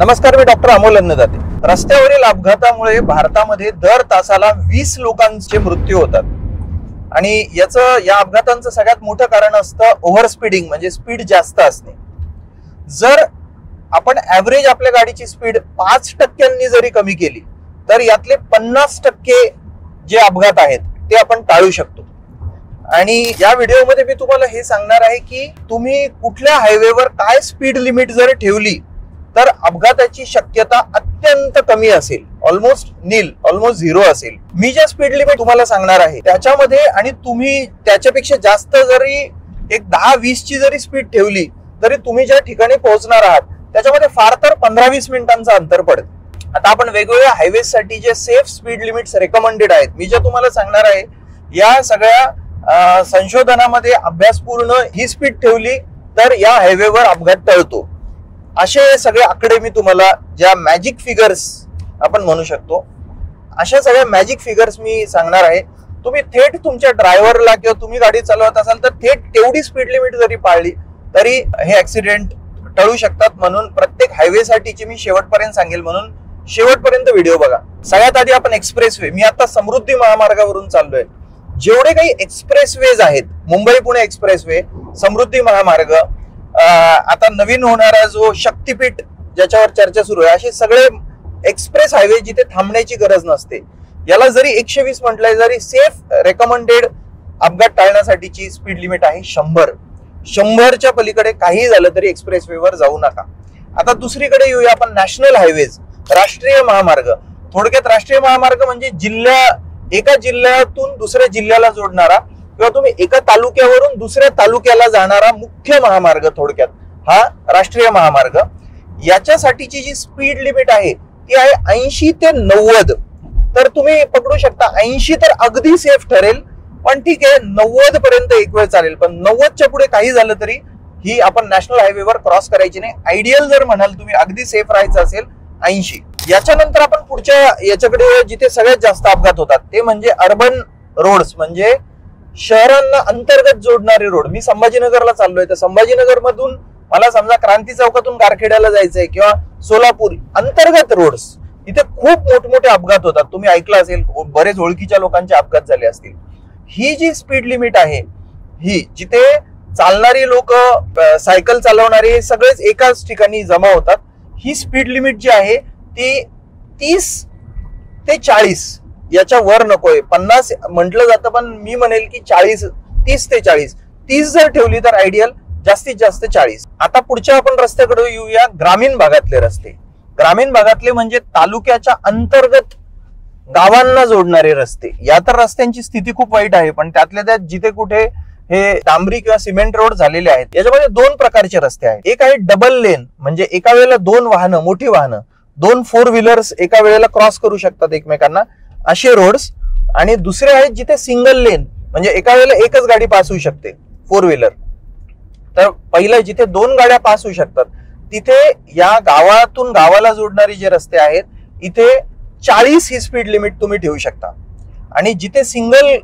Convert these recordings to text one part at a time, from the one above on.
नमस्कार, मी डॉक्टर अमोल अन्नदाते। रस्त्यावरील अपघातामुळे भारतामध्ये दर तासाला 20 लोकांचे मृत्यू होतात आणि या अपघातांचं सगळ्यात मोठं कारण असतं ओव्हर स्पीडिंग, म्हणजे स्पीड जास्त असणे। जर आपण ॲव्हरेज आपल्या गाडीची स्पीड 5% जरी कमी केली तर यातले 50% जे अपघात आहेत ते आपण टाळू शकतो। आणि या व्हिडिओमध्ये मी तुम्हाला हे सांगणार आहे की तुम्ही कुठल्या हायवेवर काय स्पीड लिमिट जर ठेवली तर अपघाताची शक्यता अत्यंत कमी असेल, ऑलमोस्ट नील, ऑलमोस्ट झिरो असेल। मी ज्या स्पीड लिमिट तुम्हाला सांगणार आहे त्याच्यामध्ये आणि तुम्ही त्याच्यापेक्षा जास्त जरी एक 10-20 ची जरी स्पीड ठेवली तरी तुम्ही ज्या ठिकाणी पोहोचणार आहात त्याच्यामध्ये फार तर 15-20 मिनिटांचं अंतर पडतं। आता आपण वेगवेगळ्या हायवेज साठी जे सेफ स्पीड लिमिट्स रेकमेंडेड आहेत, मी जे तुम्हाला सांगणार आहे, या सगळ्या संशोधनामध्ये अभ्यासपूर्ण ही स्पीड ठेवली तर या हायवेवर अपघात टळतो। असे सगळे आकडे मी तुम्हाला, ज्या मॅजिक फिगर्स आपण म्हणू शकतो, अशा सगळ्या मॅजिक फिगर्स मी सांगणार आहे। तुम्ही थेट तुमच्या ड्रायव्हरला किंवा तुम्ही गाडी चालवत असाल तर थेट तेवढी स्पीड लिमिट जरी पाळली तरी हे ऍक्सिडेंट टळू शकतात। म्हणून प्रत्येक हायवे साठीची मी शेवटपर्यंत सांगेल, म्हणून शेवटपर्यंत व्हिडिओ बघा। सगळ्यात आधी आपण एक्सप्रेसवे, मी आता समृद्धी महामार्गावरून चाललोय, जेवढे काही एक्सप्रेसवेज आहेत, मुंबई पुणे एक्सप्रेसवे, समृद्धी महामार्ग, आता नवीन होणारा जो शक्तीपीठ ज्याच्यावर चर्चा सुरू आहे, असे सगळे एक्सप्रेस हायवे जिथे थांबण्याची गरज नसते, याला जरी 120 म्हटलंय, जरी सेफ रेकमेंडेड अपघात टाळण्यासाठीची स्पीड लिमिट आहे 100। 100च्या पलीकडे काही झालं तरी एक्सप्रेसवेवर जाऊ नका। आता दुसरीकडे येऊया आपण, नॅशनल हायवेज, राष्ट्रीय महामार्ग। थोडक्यात राष्ट्रीय महामार्ग म्हणजे एका जिल्ह्यातून दुसऱ्या जिल्ह्याला जोडणारा किंवा तुम्ही एका तालुक्यावरून दुसऱ्या तालुक्याला जाणारा मुख्य महामार्ग, थोडक्यात हा राष्ट्रीय महामार्ग। याच्यासाठीची जी स्पीड लिमिट आहे ती आहे 80 ते 90। तर तुम्ही पकडू शकता 80 तर अगदी सेफ ठरेल, पण ठीक आहे 90 पर्यंत एक वेळ चालेल, पण 90च्या पुढे काही झालं तरी ही आपण नॅशनल हायवेवर क्रॉस करायची नाही। आयडियल जर म्हणाल तुम्ही अगदी सेफ राहायचं असेल 80। याच्यानंतर आपण पुढच्या याच्याकडे, जिथे सगळ्यात जास्त अपघात होतात ते म्हणजे अर्बन रोड्स, म्हणजे शहरांना अंतर्गत जोडणारे रोड। मी संभाजीनगरला चाललोय तर संभाजीनगर मधून मला समजा क्रांती चौकातून कारखेड्याला जायचंय किंवा सोलापूर, अंतर्गत रोड्स, इथे खूप मोठमोठे अपघात होतात। तुम्ही ऐकलं असेल, बरेच ओळखीच्या लोकांचे अपघात झाले असतील। ही जी स्पीड लिमिट आहे, ही जिथे चालणारी लोक, सायकल चालवणारे सगळेच एकाच ठिकाणी जमा होतात, ही स्पीड लिमिट जी आहे ती 30 ते 40 याच्या वर नकोय। 50 म्हटलं जातं, पण मी म्हणेल की 30 ते 40, 30 जर ठेवली तर आयडियल, जास्तीत जास्त 40। आता पुढच्या आपण रस्त्याकडे येऊया, ग्रामीण भागातले रस्ते। ग्रामीण भागातले म्हणजे तालुक्याच्या अंतर्गत गावांना जोडणारे रस्ते। या तर रस्त्यांची स्थिती खूप वाईट आहे, पण त्यातल्या त्यात जिथे कुठे हे डांबरी किंवा सिमेंट रोड झालेले आहेत, याच्यामध्ये 2 प्रकारचे रस्ते आहेत। एक आहे डबल लेन, म्हणजे एका वेळेला 2 वाहनं, मोठी वाहनं, 2 4 व्हीलर्स एका वेळेला क्रॉस करू शकतात एकमेकांना, असे रोड्स। आणि दुसरे आहेत जिथे सिंगल लेन, म्हणजे एका वेळेला एकच गाडी पास होऊ शकते, 4 व्हीलर। तर पहिलं जिथे 2 गाड्या पास होऊ शकतात तिथे या गावातून गावाला जोडणारी जे रस्ते आहेत इथे 40 ही स्पीड लिमिट तुम्ही ठेवू शकता। आणि जिथे सिंगल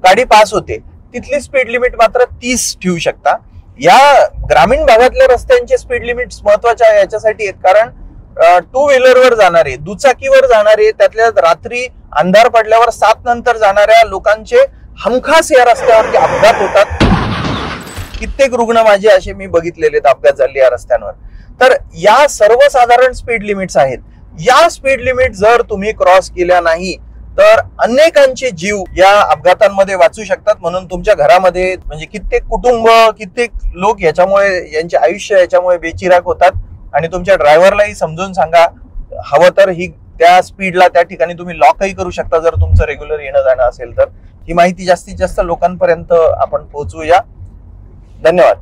गाडी पास होते तिथली स्पीड लिमिट मात्र 30 ठेवू शकता। या ग्रामीण भागातल्या रस्त्यांचे स्पीड लिमिट्स महत्वाच्या याच्यासाठी आहेत, कारण 2 व्हीलरवर जाणारे, दुचाकीवर जाणारे, त्यातल्या रात्री अंधार पडल्यावर 7 नंतर जाणाऱ्या लोकांचे हमखास या रस्त्यावरती अपघात होतात। कित्येक रुग्ण माझे असे मी बघितलेले अपघात झाले या रस्त्यांवर। तर या सर्वसाधारण स्पीड लिमिट्स आहेत। या स्पीड लिमिट जर तुम्ही क्रॉस केल्या नाही तर अनेकांचे जीव या अपघातांमध्ये वाचू शकतात। म्हणून तुमच्या घरामध्ये म्हणजे कित्येक कुटुंब, कित्येक लोक याच्यामुळे, यांचे आयुष्य याच्यामुळे बेचिराग होतात। आणि तुमच्या ड्रायव्हरलाही समजून सांगा, हवं तर ही त्या स्पीडला त्या ठिकाणी तुम्ही लॉकही करू शकता जर तुमचं रेग्युलर येणं जाणं असेल तर। ही माहिती जास्तीत जास्त लोकांपर्यंत आपण पोहोचवूया। धन्यवाद।